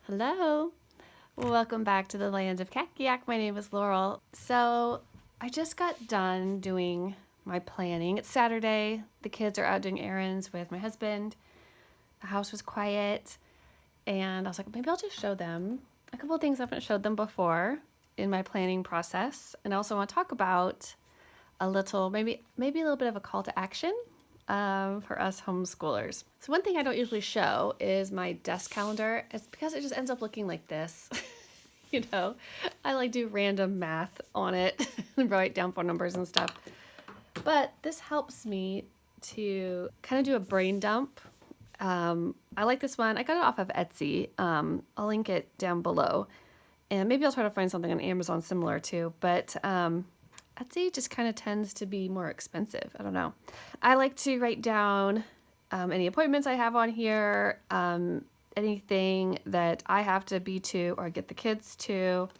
Hello, welcome back to the land of Kakiak. My name is Laurel. So I just got done doing my planning. It's Saturday. The kids are out doing errands with my husband. The house was quiet, and I was like, maybe I'll just show them a couple of things I haven't showed them before in my planning process. And I also want to talk about a little, maybe a little bit of a call to action for us homeschoolers. So one thing I don't usually show is my desk calendar. It's because it just ends up looking like this. I like do random math on it and write down phone numbers and stuff. But this helps me to kind of do a brain dump. I like this one. I got it off of Etsy. I'll link it down below. And maybe I'll try to find something on Amazon similar too. But Etsy just kind of tends to be more expensive. I don't know. I like to write down any appointments I have on here, anything that I have to be to or get the kids to.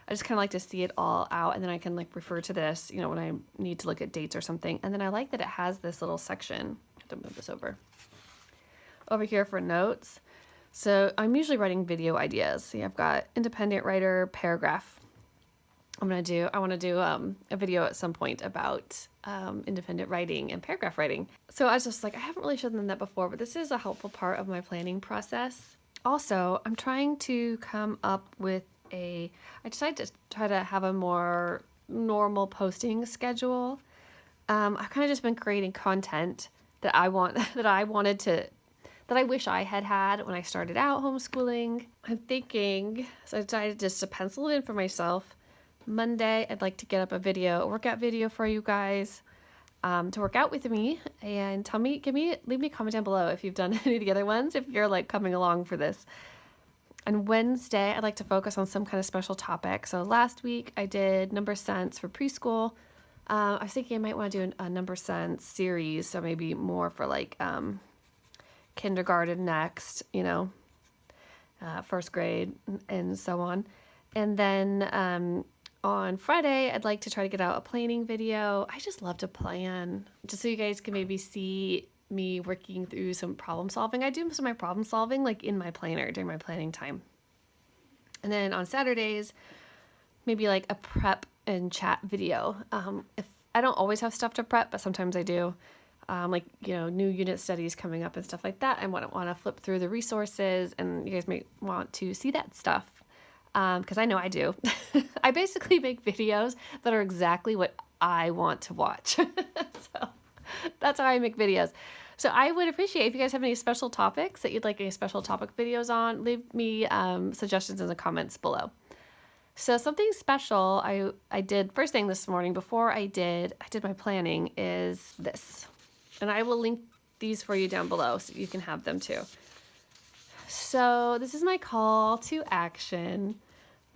I just kind of like to see it all out, and then I can refer to this, when I need to look at dates or something. And then I like that it has this little section. I have to move this over here for notes. So I'm usually writing video ideas. See, I've got independent writer, paragraph. I want to do a video at some point about independent writing and paragraph writing. So I was just like, I haven't really shown them that before, but this is a helpful part of my planning process. Also, I'm trying to come up with I decided to try to have a more normal posting schedule. I've kind of just been creating content that I wish I had when I started out homeschooling. I'm thinking, so I decided just to pencil it in for myself. Monday, I'd like to get up a workout video for you guys to work out with me, and leave me a comment down below if you've done any of the other ones, if you're coming along for this. On Wednesday, I'd like to focus on some kind of special topic. So last week I did number sense for preschool. I was thinking I might want to do a number sense series, so maybe more for kindergarten next, first grade and so on. And then on Friday, I'd like to try to get out a planning video. I just love to plan, just so you guys can maybe see me working through some problem solving. I do most of my problem solving in my planner during my planning time. And then on Saturdays, maybe a prep and chat video. If I don't always have stuff to prep, but sometimes I do. New unit studies coming up and stuff like that. I want to flip through the resources, and you guys may want to see that stuff. Because I know I do. I basically make videos that are exactly what I want to watch. So that's how I make videos. So I would appreciate if you guys have any special topics that you'd like any special topic videos on, leave me suggestions in the comments below. So something special I did first thing this morning before I did my planning is this. And I will link these for you down below so you can have them too. So this is my call to action.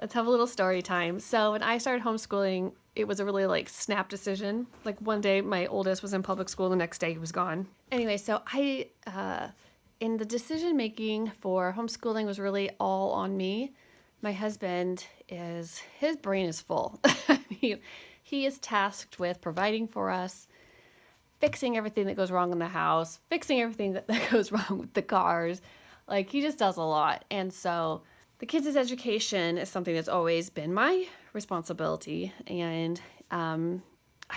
Let's have a little story time. So when I started homeschooling, it was a really snap decision. One day my oldest was in public school, the next day he was gone. Anyway, so I, in the decision making for homeschooling was really all on me. My husband his brain is full. I mean, he is tasked with providing for us, fixing everything that goes wrong in the house, fixing everything that goes wrong with the cars. He just does a lot. And so the kids' education is something that's always been my responsibility. And I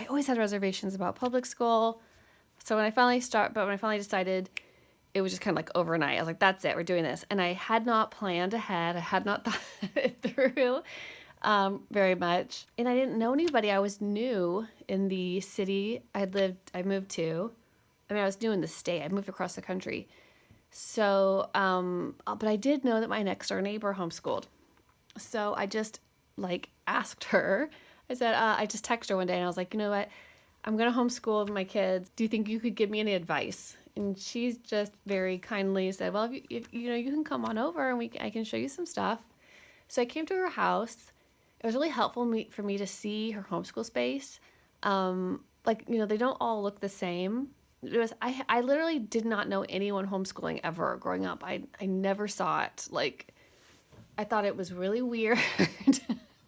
always had reservations about public school. So when I finally decided, it was just kind of overnight. I was like, that's it, we're doing this. And I had not planned ahead. I had not thought it through very much. And I didn't know anybody. I was new in the city I moved to. I was new in the state. I moved across the country. So, but I did know that my next door neighbor homeschooled. So I just asked her, I said, I just texted her one day and I was like, you know what? I'm going to homeschool my kids. Do you think you could give me any advice? And she just very kindly said, well, if you can come on over and I can show you some stuff. So I came to her house. It was really helpful for me to see her homeschool space. They don't all look the same. I literally did not know anyone homeschooling ever growing up. I never saw it. I thought it was really weird.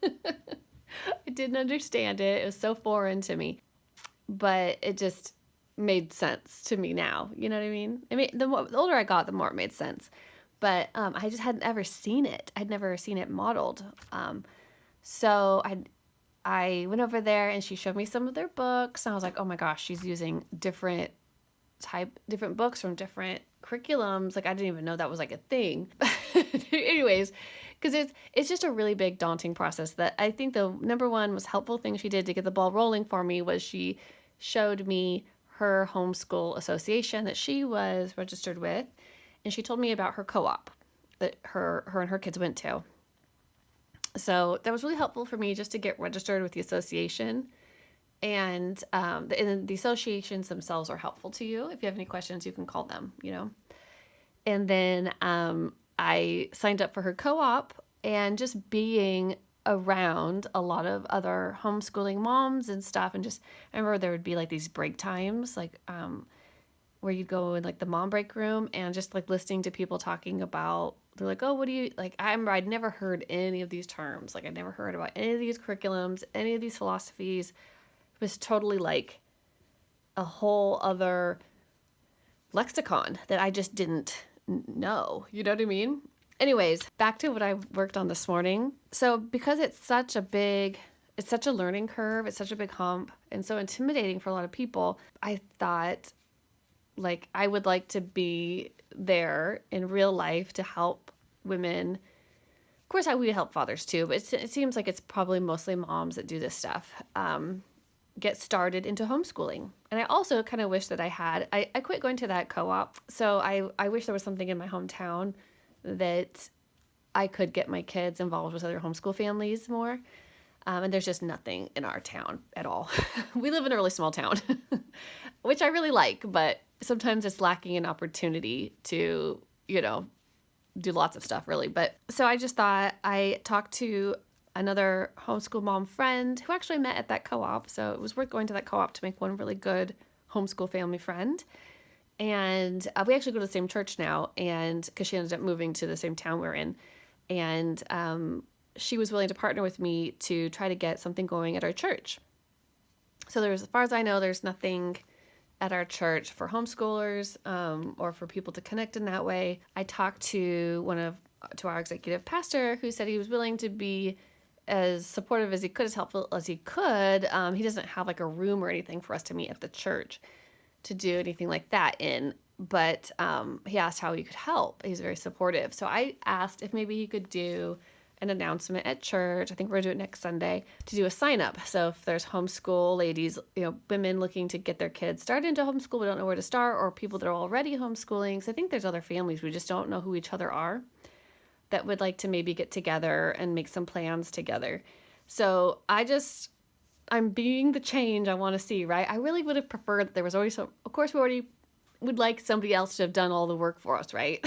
I didn't understand it. It was so foreign to me. But it just made sense to me now. You know what I mean? The older I got, the more it made sense. but I just hadn't ever seen it. I'd never seen it modeled. So I went over there and she showed me some of their books. And I was like, oh my gosh, she's using different books from different curriculums. Like I didn't even know that was like a thing. Anyways, because it's just a really big daunting process. That I think the number one most helpful thing she did to get the ball rolling for me was she showed me her homeschool association that she was registered with, and she told me about her co-op that her and her kids went to. So that was really helpful for me just to get registered with the association. And the associations themselves are helpful to you. If you have any questions, you can call them, And then I signed up for her co-op, and just being around a lot of other homeschooling moms and stuff. And just, I remember there would be like these break times, like where you'd go in like the mom break room and just like listening to people talking about, they're like, oh, what do you, like, I remember I'd never heard any of these terms. Like I'd never heard about any of these curriculums, any of these philosophies. It was totally like a whole other lexicon that I just didn't know. You know what I mean? Anyways, back to what I worked on this morning. So because it's such a learning curve, it's such a big hump and so intimidating for a lot of people, I thought like I would like to be there in real life to help women. Of course, we help fathers too, but it seems like it's probably mostly moms that do this stuff. Get started into homeschooling. And I also kind of wish that I quit going to that co-op. So I wish there was something in my hometown that I could get my kids involved with other homeschool families more. And there's just nothing in our town at all. We live in a really small town, which I really like, but sometimes it's lacking an opportunity to, do lots of stuff really. But so I just thought I talked to another homeschool mom friend who actually met at that co-op. So it was worth going to that co-op to make one really good homeschool family friend. And we actually go to the same church now, and because she ended up moving to the same town we're in. And she was willing to partner with me to try to get something going at our church. So as far as I know, there's nothing at our church for homeschoolers or for people to connect in that way. I talked to our executive pastor, who said he was willing to be as supportive as he could, as helpful as he could. He doesn't have like a room or anything for us to meet at the church to do anything like that in, but he asked how he could help. He's very supportive. So I asked if maybe he could do an announcement at church. I think we're going to do it next Sunday to do a sign up. So if there's homeschool ladies, women looking to get their kids started into homeschool, we don't know where to start, or people that are already homeschooling. So I think there's other families, we just don't know who each other are, that would like to maybe get together and make some plans together. So I'm being the change I want to see, right? I really would have preferred that there was always of course we already would like somebody else to have done all the work for us, right?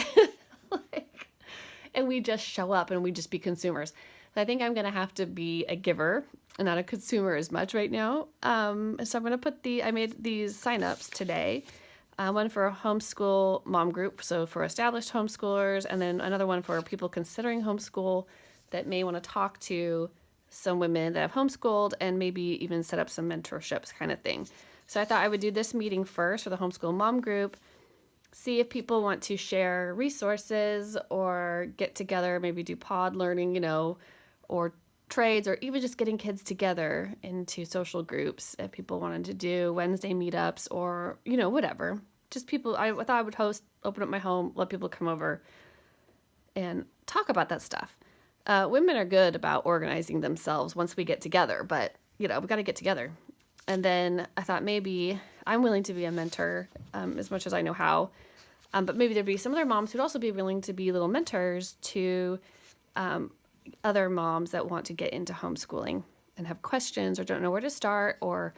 And we just show up and we just be consumers. So I think I'm going to have to be a giver and not a consumer as much right now. So I'm going to I made these signups today. One for a homeschool mom group, so for established homeschoolers, and then another one for people considering homeschool that may want to talk to some women that have homeschooled and maybe even set up some mentorships kind of thing. So I thought I would do this meeting first for the homeschool mom group, see if people want to share resources or get together, maybe do pod learning, or trades, or even just getting kids together into social groups if people wanted to do Wednesday meetups or, whatever. Just people, I thought I would open up my home, let people come over and talk about that stuff. Women are good about organizing themselves once we get together, but, we got to get together. And then I thought maybe I'm willing to be a mentor as much as I know how. But maybe there'd be some other moms who'd also be willing to be little mentors to other moms that want to get into homeschooling and have questions or don't know where to start, or,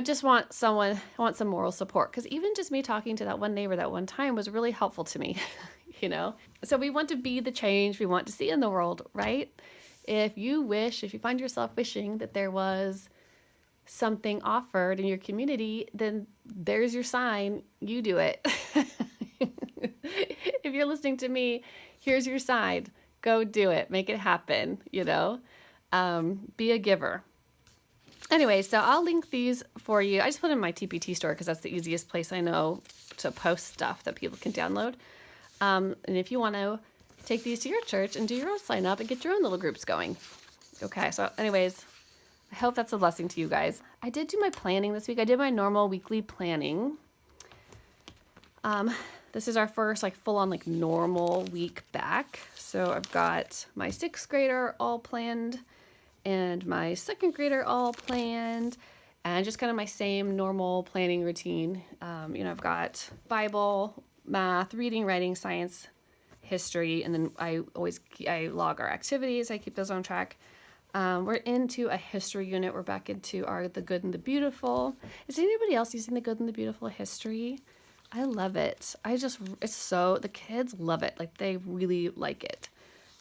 just want some moral support. Because even just me talking to that one neighbor that one time was really helpful to me, So we want to be the change we want to see in the world, right? If you find yourself wishing that there was something offered in your community, then there's your sign. You do it. If you're listening to me, here's your sign. Go do it. Make it happen, be a giver. Anyway, so I'll link these for you. I just put them in my TPT store because that's the easiest place I know to post stuff that people can download. And if you want to take these to your church and do your own sign up and get your own little groups going. Okay, so anyways, I hope that's a blessing to you guys. I did do my planning this week. I did my normal weekly planning. This is our first like full on like normal week back. So I've got my 6th grader all planned and my 2nd grader all planned, and just kind of my same normal planning routine. I've got Bible, math, reading, writing, science, history, and then I log our activities. I keep those on track. We're into a history unit. We're back into the good and the beautiful. Is anybody else using the good and the beautiful history? I love it. The kids love it. Like, they really like it.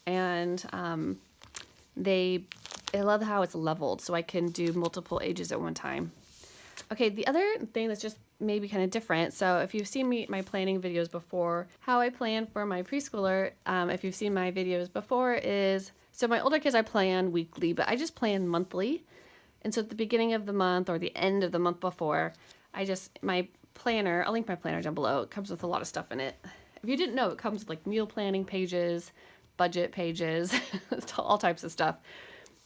And I love how it's leveled, so I can do multiple ages at one time. Okay, the other thing that's just maybe kind of different. So if you've seen my planning videos before, how I plan for my preschooler, if you've seen my videos before so my older kids I plan weekly, but I just plan monthly. And so at the beginning of the month or the end of the month before, my planner, I'll link my planner down below. It comes with a lot of stuff in it. If you didn't know, it comes with like meal planning pages, budget pages, all types of stuff.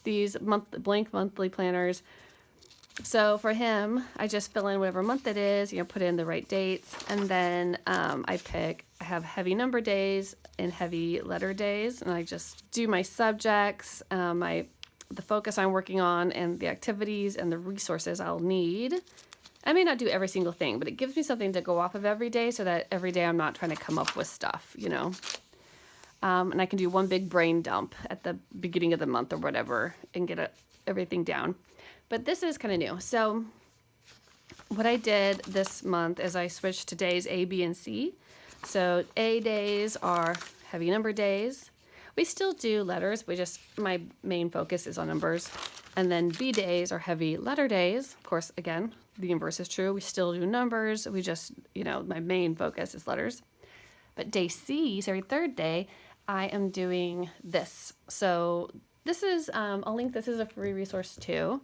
These blank monthly planners. So for him, I just fill in whatever month it is, put in the right dates, and then I have heavy number days and heavy letter days, and I just do my subjects, the focus I'm working on, and the activities and the resources I'll need. I may not do every single thing, but it gives me something to go off of every day, so that every day I'm not trying to come up with stuff, and I can do one big brain dump at the beginning of the month or whatever and get everything down. But this is kind of new. So what I did this month is I switched to days A, B, and C. So A days are heavy number days. We still do letters, my main focus is on numbers. And then B days are heavy letter days. Of course, again, the inverse is true. We still do numbers. We just, my main focus is letters. But day C, so every 3rd day, I am doing this. So this is, I'll link this as a free resource too.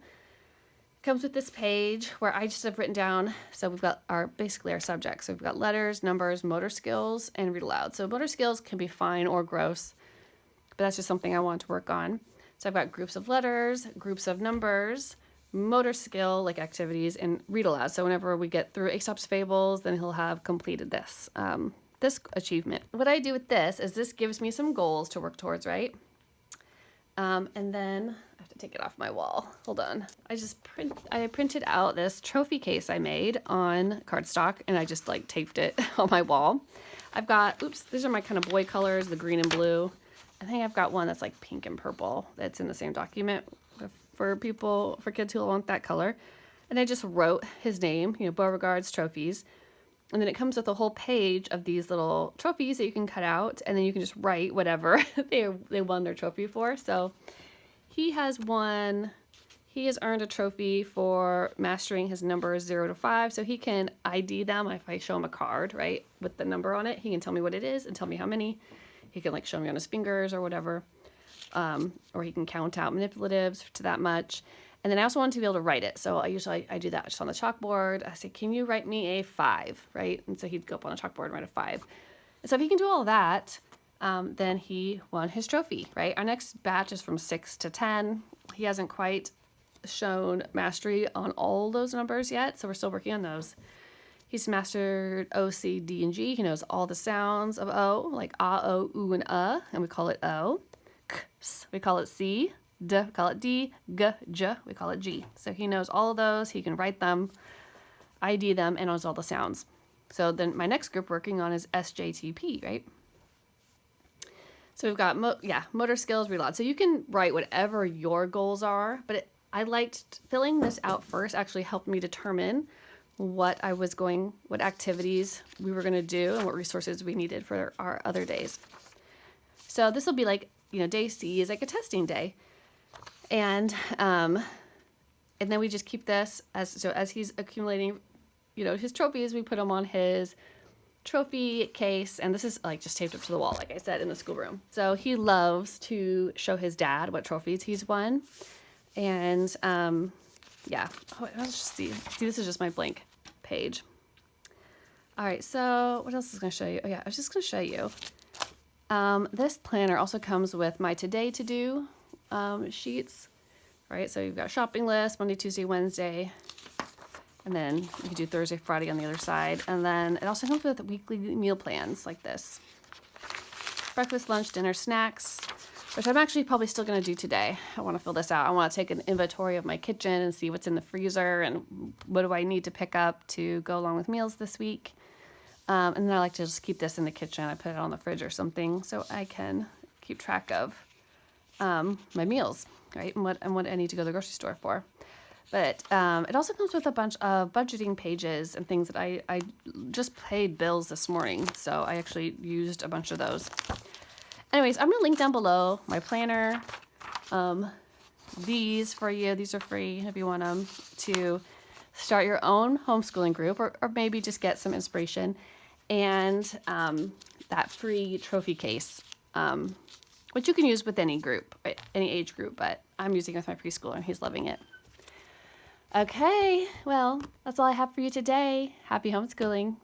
Comes with this page where I just have written down, so we've got basically our subjects. So we've got letters, numbers, motor skills, and read aloud. So motor skills can be fine or gross, but that's just something I want to work on. So I've got groups of letters, groups of numbers, motor skill, like activities, and read aloud. So whenever we get through Aesop's Fables, then he'll have completed this achievement. What I do with this is this gives me some goals to work towards, right? And then I have to take it off my wall. Hold on. I printed out this trophy case I made on cardstock, and I just like taped it on my wall. I've got, these are my kind of boy colors, the green and blue. I think I've got one that's like pink and purple that's in the same document for kids who want that color. And I just wrote his name, Beauregard's Trophies. And then it comes with a whole page of these little trophies that you can cut out, and then you can just write whatever they won their trophy for. So he has earned a trophy for mastering his numbers 0 to 5. So he can ID them if I show him a card, right, with the number on it. He can tell me what it is and tell me how many. He can like show me on his fingers or whatever. Or he can count out manipulatives to that much. And then I also want to be able to write it. So I do that just on the chalkboard. I say, can you write me a 5, right? And so he'd go up on a chalkboard and write a 5. And so if he can do all that, then he won his trophy, right? Our next batch is from 6 to 10. He hasn't quite shown mastery on all those numbers yet, so we're still working on those. He's mastered O, C, D, and G. He knows all the sounds of O, like A, O, U, and and we call it O. K, S, we call it C. D, we call it D. G, J, we call it G. So he knows all of those. He can write them, ID them, and knows all the sounds. So then my next group working on is SJTP, right? So we've got, motor skills, read aloud. So you can write whatever your goals are, but I liked filling this out first actually helped me determine what activities we were going to do and what resources we needed for our other days. So this will be like, day C is like a testing day. And then we just keep this as he's accumulating, his trophies, we put them on his trophy case, and this is like just taped up to the wall, like I said, in the schoolroom. So he loves to show his dad what trophies he's won. And let's just see. This is just my blank page. All right, so what else is going to show you? Oh yeah, I was just going to show you. This planner also comes with my today to do sheets, right? So you've got a shopping list, Monday, Tuesday, Wednesday, and then you can do Thursday, Friday on the other side. And then it also comes with weekly meal plans like this. Breakfast, lunch, dinner, snacks, which I'm actually probably still going to do today. I want to fill this out. I want to take an inventory of my kitchen and see what's in the freezer and what do I need to pick up to go along with meals this week. And then I like to just keep this in the kitchen. I put it on the fridge or something so I can keep track of my meals, right? And what I need to go to the grocery store for. But it also comes with a bunch of budgeting pages and things that I just paid bills this morning. So I actually used a bunch of those. Anyways, I'm going to link down below my planner, these for you. These are free if you want them to start your own homeschooling group or maybe just get some inspiration. And that free trophy case, which you can use with any group, any age group, but I'm using it with my preschooler and he's loving it. Okay, well, that's all I have for you today. Happy homeschooling.